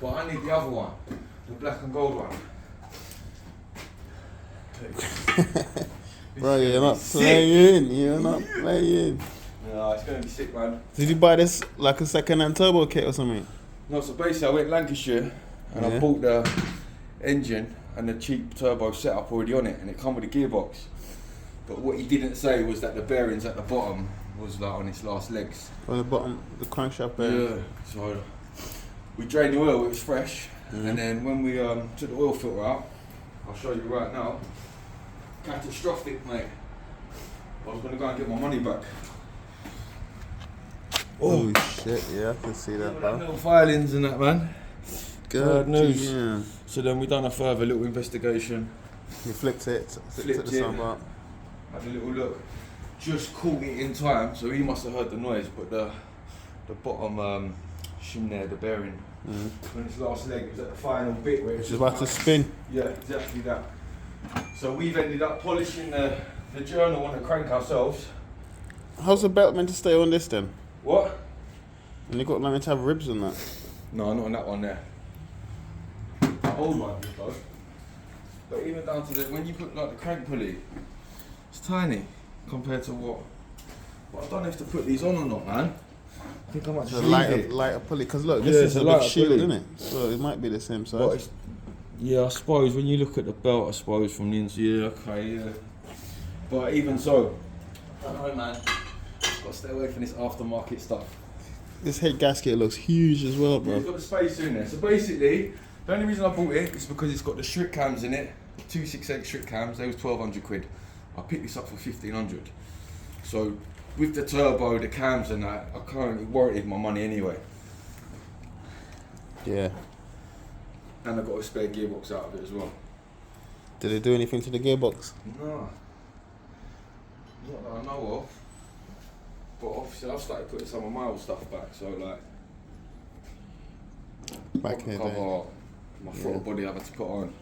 But I need the other one, the black and gold one. Bro, you're not playing. You're not playing. No, it's gonna be sick, man. Did you buy this like a second-hand turbo kit or something? No, so basically I went Lancashire and I bought the engine and the cheap turbo setup already on it, and it come with a gearbox. But what he didn't say was that the bearings at the bottom was like on its last legs. On the bottom, the crankshaft bearing. Yeah. So we drained the oil, it was fresh, and then when we took the oil filter out, I'll show you right now. Catastrophic, mate. I was gonna go and get my money back. Oh shit! Yeah, I can see that, bro. Little filings and that, man. Good news. Yeah. So then we done a further little investigation. You flipped it. Flipped the it. sun bar. Had a little look. Just caught it in time, so he must have heard the noise. But the bottom shim there, the bearing, when its last leg, it was at the final bit where It's about to spin. Yeah, exactly that. So we've ended up polishing the journal on the crank ourselves. How's the belt meant to stay on this then? What? And you got meant to have ribs on that. No, not on that one there. The old one, though. But even down to when you put like the crank pulley, it's tiny compared to what. But I don't know if to put these on or not, man. I think I might It's just a leave lighter it. pulley. Because look, Yeah, this it's is a a big lighter shield, pulley. isn't it? So it might be the same But size. it's, yeah, I suppose when you look at the belt, I suppose from the inside, yeah, okay, yeah. But even so, I don't know, man. Got to stay away from this aftermarket stuff. This head gasket looks huge as well, It's bro. got the space in there. So basically, the only reason I bought it is because it's got the strip cams in it. 268 strip cams. They was 1,200 quid. I picked this up for 1,500. So with the turbo, the cams and that, I currently warranted my money anyway. Yeah. And I got a spare gearbox out of it as well. Did it do anything to the gearbox? No. Not that I know of. But obviously I've started putting some of my old stuff back, so like Back in the day. cover, my throttle body I've had to put on.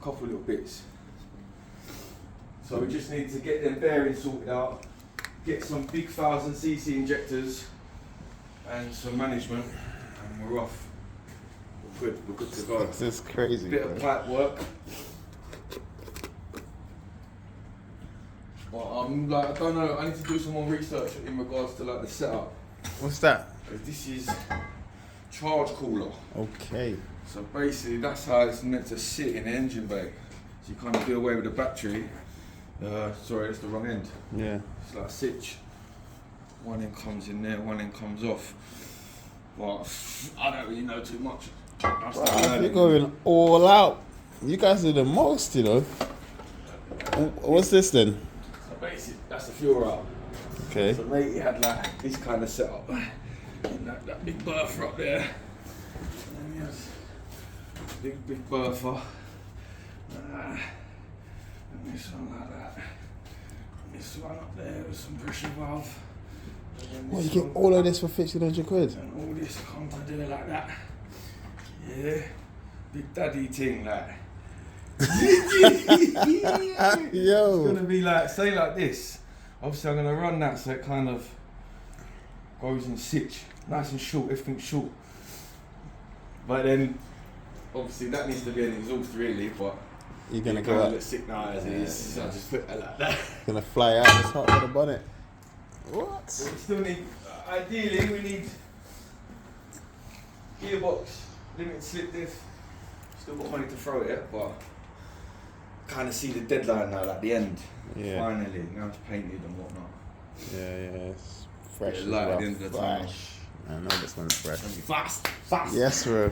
A couple little bits. So we just need to get them bearings sorted out, get some big 1000cc injectors and some management, and we're off. We're good to go. This is crazy, Bit bro. of pipe work. Well, like, I don't know, I need to do some more research in regards to like the setup. What's that? Because this is charge cooler. Okay. So basically that's how it's meant to sit in the engine bay. So you kind of do away with the battery. Sorry, that's the wrong end. Yeah. It's like a switch. One end comes in there, one end comes off. But I don't really know too much. You're going all out. You guys are the most, you know. What's this then? So basically that's the fuel route. Okay. So mate, he had like this kind of setup. And that big bertha up there. And he has big bertha. And this one like that. And this one up there with some pressure valve. And then Well, you this get one, all of this for 1,500 quid. and all this comes to do like that. Yeah. Big daddy thing like. It's Yo. gonna be like, say like this. Obviously I'm gonna run that so it kind of goes in sitch. Nice and short, everything's short. But then, obviously that needs to be an exhaust really, but You're gonna it go kinda out. looks sick now as it is, so I just put it like that. Gonna fly out this hot with a bonnet. What? But we still need, ideally we need gearbox, limited slip diff. Still got money to throw it at, but kind of see the deadline now at the end. Yeah. Finally, now it's painted and whatnot. Yeah. It's fresh. Yeah, as light at well. the end of the tunnel. Fresh. I know this one's fresh. Fast. Yes, bro.